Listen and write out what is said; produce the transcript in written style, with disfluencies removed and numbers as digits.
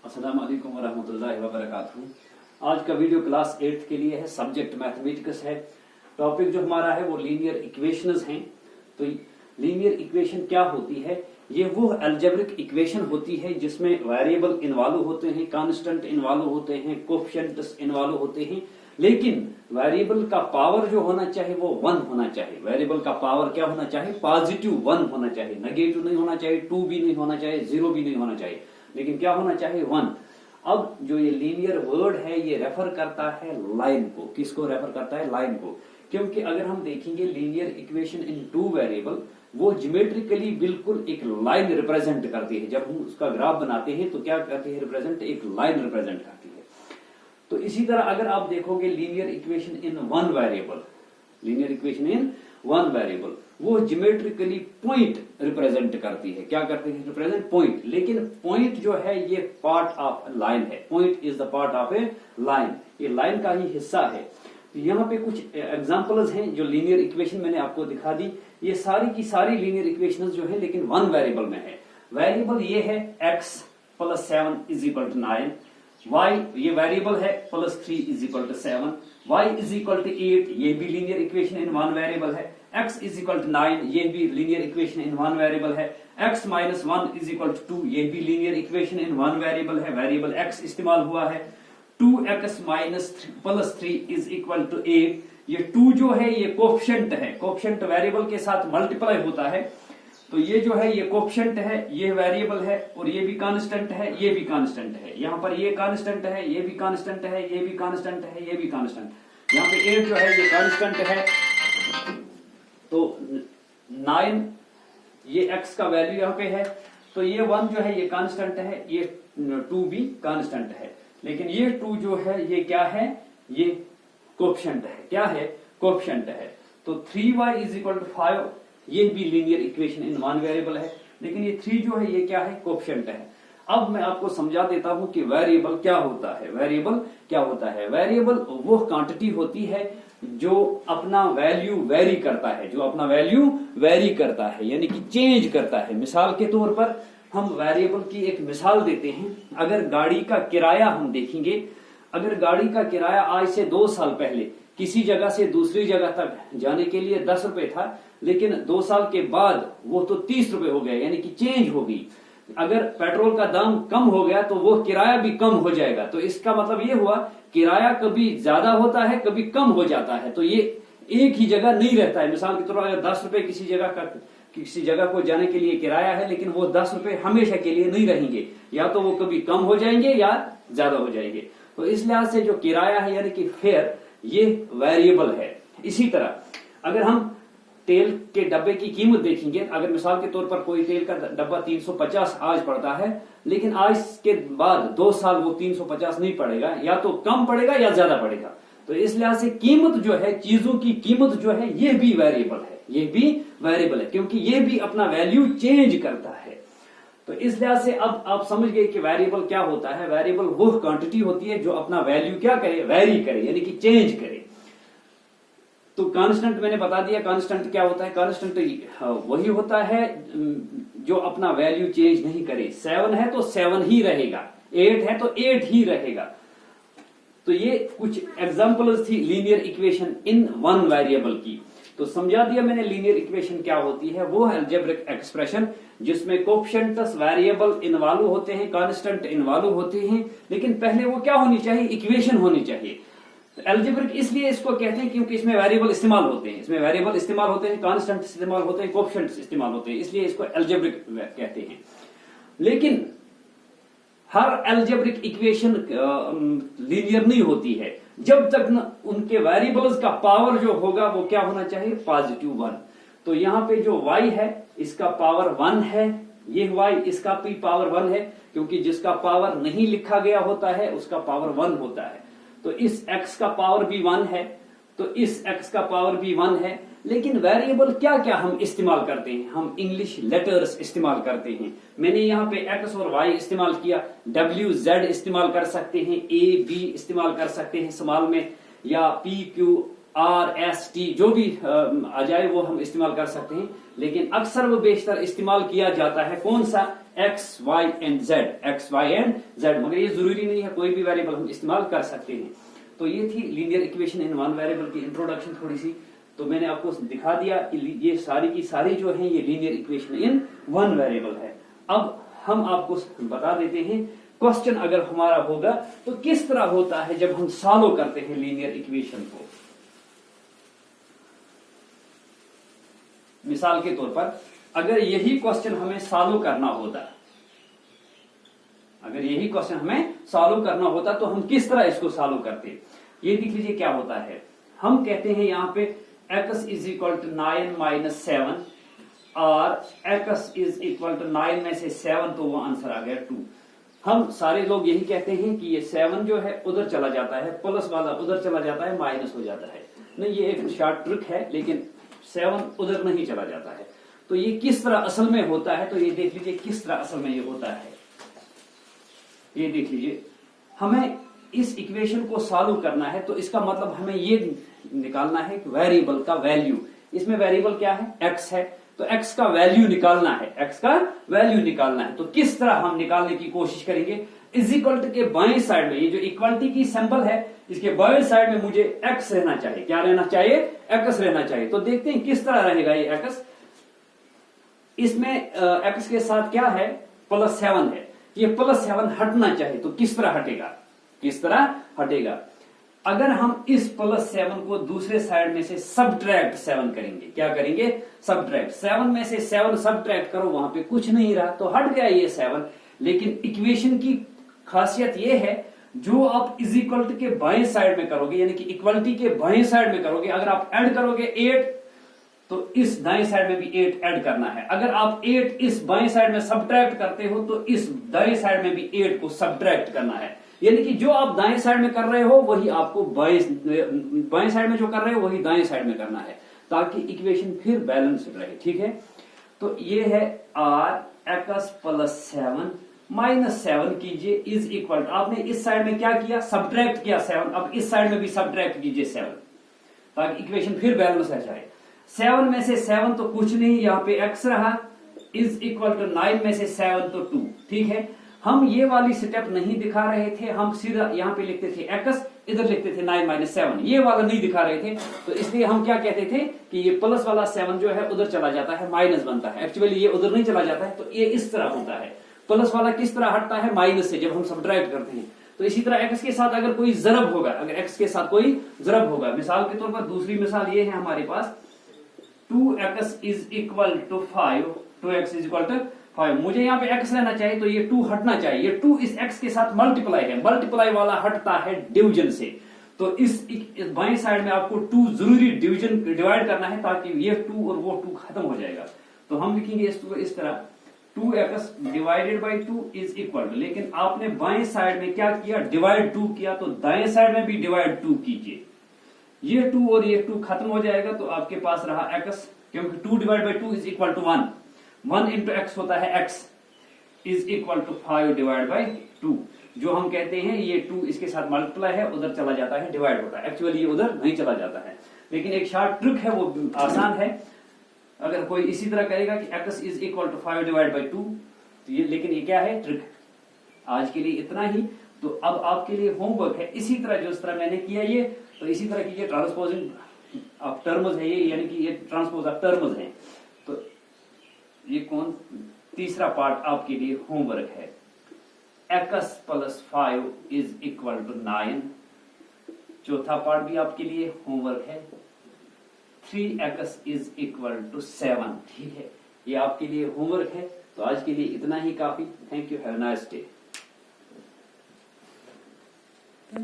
अस्सलाम वालेकुम वरहमतुल्लाहि वबरकातुहू। आज का वीडियो क्लास 8th के लिए है, सब्जेक्ट मैथमेटिक्स है। टॉपिक जो हमारा है वो लीनियर इक्वेशंस हैं। तो लीनियर इक्वेशन क्या होती है? ये वो अलजेब्रिक इक्वेशन होती है जिसमें वेरिएबल इन्वॉल्व होते हैं, कांस्टेंट इन्वॉल्व होते हैं, कोएफिशिएंट्स इन्वॉल्व होते हैं, लेकिन वेरिएबल का पावर जो होना चाहिए वो 1 होना चाहिए। वेरिएबल का पावर क्या होना चाहिए? पॉजिटिव 1 होना चाहिए, नेगेटिव नहीं होना चाहिए, 2 भी नहीं होना चाहिए, 0 भी नहीं होना चाहिए, लेकिन क्या होना चाहिए? 1। अब जो ये लीनियर वर्ड है ये रेफर करता है लाइन को। किसको रेफर करता है? लाइन को। क्योंकि अगर हम देखेंगे लीनियर इक्वेशन इन 2 वेरिएबल, वो ज्योमेट्रिकली बिल्कुल एक लाइन रिप्रेजेंट करती है। जब हम उसका ग्राफ बनाते हैं तो क्या करती है? रिप्रेजेंट, एक लाइन रिप्रेजेंट करती है। तो इसी तरह अगर आप देखोगे linear equation in 1 variable, linear equation in 1 variable, वो ज्योमेट्रिकली पॉइंट रिप्रेजेंट करती है। क्या करती है? Represent point. लेकिन पॉइंट जो है ये पार्ट ऑफ लाइन है। Point is the part of A line, ये लाइन का ही हिस्सा है। तो यहाँ पे कुछ एग्जांपल्स हैं जो लीनियर इक्वेशन मैंने आपको दिखा दी। ये सारी की सारी लीनियर इक्वेशंस जो है लेकिन 1 वेरिएबल में है। वेरिएबल ये है x + 7 = 9, y ये वेरिएबल है +3 = 7, y = 8, ये भी लीनियर इक्वेशन इन 1 वेरिएबल है। x = 9, ये भी लीनियर इक्वेशन इन 1 वेरिएबल है। x - 1 = 2, ये भी लीनियर इक्वेशन इन 1 वेरिएबल है। वेरिएबल x इस्तेमाल हुआ है। 2x - 3 = 8, ये 2 जो है ये कोएफिशिएंट है। कोएफिशिएंट वेरिएबल के साथ मल्टीप्लाई होता है, तो ये जो है ये कोएफिशिएंट है, ये वेरिएबल है, और ये भी कांस्टेंट है, ये भी कांस्टेंट है। यहाँ पर ये कांस्टेंट है, ये भी कांस्टेंट है, ये भी कांस्टेंट है, ये भी कांस्टेंट। यहाँ पे 8 जो है ये कांस्टेंट है। तो 9 ये x का वैल्यू यहाँ पे है, तो ये 1 जो है ये कांस्टेंट है, ये 2 भी कांस्टेंट है। लेकिन ये 2 जो है ये क्या है? ये कोएफिशिएंट है। क्या है? कोएफिशिएंट है। तो 3y = 5, ये भी लीनियर इक्वेशन इन 1 वेरिएबल है, लेकिन ये 3 जो है ये क्या है? कोएफिशिएंट है। अब मैं आपको समझा देता हूं कि वेरिएबल क्या होता है। वेरिएबल क्या होता है? वेरिएबल वो क्वांटिटी होती है जो अपना वैल्यू वेरी करता है, जो अपना वैल्यू वेरी करता है, यानी कि चेंज करता है। मिसाल के तौर पर हम वेरिएबल की एक मिसाल देते हैं। अगर गाड़ी का किराया हम देखेंगे, अगर गाड़ी का किराया आज से 2 साल पहले किसी जगह से दूसरी जगह तक जाने के लिए 10 रुपए था, लेकिन 2 साल के बाद वो तो 30 रुपए हो गया, यानी कि चेंज हो गई। अगर पेट्रोल का दाम कम हो गया तो वो किराया भी कम हो जाएगा। तो इसका मतलब ये हुआ किराया कभी ज्यादा होता है, कभी कम हो जाता है। तो ये एक ही जगह नहीं रहता है। मिसाल के तौर पर अगर 10 रुपए किसी जगह को जाने के लिए किराया है, लेकिन वो 10 रुपए हमेशा के लिए नहीं रहेंगे, या तो वो कभी कम हो जाएंगे या ज्यादा हो जाएंगे। तो इस लिहाज से जो किराया है यानी कि फेयर, ये वेरिएबल है। इसी तरह अगर हम तेल के डब्बे की कीमत देखेंगे, अगर मिसाल के तौर पर कोई तेल का डब्बा 350 आज पड़ता है, लेकिन आज के बाद 2 साल वो 350 नहीं पड़ेगा, या तो कम पड़ेगा या ज्यादा पड़ेगा। तो इस लिहाज से कीमत जो है, चीजों की कीमत जो है, ये भी वेरिएबल है। ये भी वेरिएबल है क्योंकि ये भी अपना वैल्यू चेंज करता है। तो इस लिहाज से अब आप समझ गए कि वेरिएबल क्या होता है। वेरिएबल वो क्वांटिटी होती है जो अपना वैल्यू क्या करे? वेरी करे, यानी कि चेंज करे। तो कांस्टेंट मैंने बता दिया। कांस्टेंट क्या होता है? कांस्टेंट वही होता है जो अपना वैल्यू चेंज नहीं करे। 7 है तो 7 ही रहेगा, 8 है तो 8 ही रहेगा। तो ये कुछ एग्जांपल्स थी लीनियर इक्वेशन इन 1 वेरिएबल की। तो समझा दिया मैंने लीनियर इक्वेशन क्या होती है। वो है अलजेब्रिक एक्सप्रेशन जिसमें कोएफिशिएंट्स वेरिएबल इन्वॉल्व होते हैं, कांस्टेंट इन्वॉल्व होते हैं, लेकिन पहले वो क्या होनी चाहिए? इक्वेशन होनी चाहिए। तो अलजेब्रिक इसलिए इसको कहते हैं क्योंकि इसमें वेरिएबल इस्तेमाल होते हैं, इसमें वेरिएबल इस्तेमाल होते हैं, कांस्टेंट इस्तेमाल होते हैं, कोएफिशिएंट्स इस्तेमाल होते हैं, इसलिए इसको अलजेब्रिक कहते हैं। लेकिन हर अलजेब्रिक इक्वेशन लीनियर नहीं होती है जब तक न उनके वेरिएबल्स का पावर जो होगा वो क्या होना चाहिए? +1। तो यहाँ पे जो y है इसका पावर 1 है, ये y इसका भी पावर 1 है, क्योंकि जिसका पावर नहीं लिखा गया होता है उसका पावर 1 होता है। तो इस x का पावर भी 1 है, तो इस x का पावर भी 1 है। लेकिन वेरिएबल क्या क्या हम इस्तेमाल करते हैं? हम इंग्लिश लेटर्स इस्तेमाल करते हैं। मैंने यहाँ पे x और y इस्तेमाल किया, w z इस्तेमाल कर सकते हैं, a b इस्तेमाल कर सकते हैं स्मॉल में, या p q r s t जो भी आ जाए वो हम इस्तेमाल कर सकते हैं। लेकिन अक्सर व बेशतर इस्तेमाल किया जाता है कौन सा? X Y and Z, X Y and Z, मगर ये जरूरी नहीं है, कोई भी वेरिएबल हम इस्तेमाल कर सकते हैं। तो ये थी linear equation in one variable की इंट्रोडक्शन थोड़ी सी। तो मैंने आपको दिखा दिया कि ये सारी की सारी जो है ये linear equation in one variable है। अब हम आपको बता देते हैं क्वेश्चन अगर हमारा होगा तो किस तरह होता है जब हम सॉल्व करते हैं लीनियर इक्वेशन को। मिसाल के तौर पर अगर यही क्वेश्चन हमें सॉल्व करना होता, अगर यही क्वेश्चन हमें सॉल्व करना होता तो हम किस तरह इसको सॉल्व करते। ये देख लीजिए क्या होता है। हम कहते हैं यहां पे x is equal to 9 minus 7 और x इज इक्वल टू 9 में से 7, तो वो आंसर आ गया 2। हम सारे लोग यही कहते हैं कि ये 7 जो है उधर चला जाता है, प्लस वाला उधर चला जाता है, माइनस हो जाता है। नहीं, ये एक शॉर्ट ट्रिक है, लेकिन 7 उधर नहीं चला जाता है। तो ये किस तरह असल में होता है, तो ये देख लीजिए किस तरह असल में ये होता है। ये देख लीजिए, हमें इस इक्वेशन को सॉल्व करना है तो इसका मतलब हमें ये निकालना है कि वेरिएबल का वैल्यू, इसमें वेरिएबल क्या है, x है, तो x का वैल्यू निकालना है, x का वैल्यू निकालना है। तो किस तरह हम निकालने की कोशिश करेंगे, इज इक्वल टू के बाएं साइड में, ये जो इक्वलिटी की सिंबल है इसके बाएं साइड में मुझे x रहना चाहिए। क्या रहना चाहिए, x रहना चाहिए। तो देखते हैं किस तरह रहेगा ये x। इसमें x के साथ क्या है, +7 है, ये +7 हटना चाहिए। तो किस तरह हटेगा, किस तरह हटेगा। अगर हम इस +7 को दूसरे साइड में से सबट्रैक्ट 7 करेंगे, क्या करेंगे, सबट्रैक्ट 7 में से 7 सबट्रैक्ट करो, वहां पे कुछ नहीं रहा तो हट गया ये 7। लेकिन इक्वेशन की खासियत ये है, जो आप इज इक्वल टू के बाएं साइड में करोगे, यानी कि इक्वलिटी के बाएं साइड में करोगे, अगर आप ऐड करोगे 8 तो इस दाएं साइड में भी 8 ऐड करना है। अगर आप 8 इस बाएं साइड में सबट्रैक्ट करते हो तो इस दाएं साइड में भी 8 को सबट्रैक्ट करना है। यानी कि जो आप दाएं साइड में कर रहे हो वही आपको बाएं साइड में जो कर रहे हो वही दाएं साइड में करना है, ताकि इक्वेशन फिर बैलेंस्ड रहे। ठीक है, तो ये है r(x + 7 - 7) कीजिए इज इक्वल, आपने इस साइड में क्या किया, सबट्रैक्ट किया 7, अब इस साइड में भी सबट्रैक्ट कीजिए 7, ताकि इक्वेशन फिर बैलेंस रह जाए। 7 में से 7 तो कुछ नहीं, यहाँ पे x रहा, इज इक्वल टू 9 में से 7 तो 2। ठीक है, हम ये वाली स्टेप नहीं दिखा रहे थे, हम सीधा यहाँ पे लिखते थे x, इधर लिखते थे 9 - 7, ये वाला नहीं दिखा रहे थे। तो इसलिए हम क्या कहते थे कि ये प्लस वाला 7 जो है उधर चला जाता है, माइनस बनता है। एक्चुअली ये उधर नहीं चला जाता है, तो ये इस तरह होता है। प्लस वाला किस तरह हटता है, माइनस से, जब हम सबट्रैक्ट करते हैं। तो इसी तरह x के साथ अगर कोई जरब होगा, अगर x के साथ कोई जरब होगा, मिसाल के तौर पर दूसरी मिसाल ये है हमारे पास, 2x is equal to 5, 2x is equal to 5, मुझे यहाँ पे x रहना चाहिए तो ये 2 हटना चाहिए। ये 2 इस x के साथ मल्टीप्लाई है, मल्टीप्लाई वाला हटता है डिवीजन से। तो इस बाएं साइड में आपको 2 जरूरी डिवाइड करना है, ताकि ये 2 और वो 2 खत्म हो जाएगा। तो हम लिखेंगे इसको इस तरह, 2x divided by 2 is equal to, लेकिन आपने बाएं साइड में क्या किया, डिवाइड 2 किया, तो दाएं साइड में भी डिवाइड 2 कीजिए। ये 2 और ये 2 खत्म हो जाएगा, तो आपके पास रहा x, क्योंकि 2 divide by 2 is equal to 1, 1 into x होता है x, is equal to 5 divide by 2। जो हम कहते हैं ये 2 इसके साथ मल्टीप्लाई है, उधर चला जाता है, डिवाइड होता है। एक्चुअली ये उधर नहीं चला जाता है, लेकिन एक शॉर्ट ट्रिक है, वो आसान है। अगर कोई इसी तरह करेगा कि x is equal to 5 divide by 2, तो ये, लेकिन ये क्या है, ट्रिक। आज के लिए इतना ही। तो अब आपके लिए होमवर्क है, इसी तरह जिस तरह मैंने किया ये, तो इसी तरह कीजिए। ट्रांसपोजिंग ऑफ टर्म्स है ये, यानी कि ये ट्रांसपोज ऑफ टर्म्स है। तो ये तीसरा पार्ट आपके लिए होमवर्क है। x + 5 is equal to 9। चौथा पार्ट भी आपके लिए होमवर्क है, 3x इज इक्वल टू 7। ठीक है, ये आपके लिए होमवर्क है। तो आज के लिए इतना ही काफी। Thank you, have a nice day.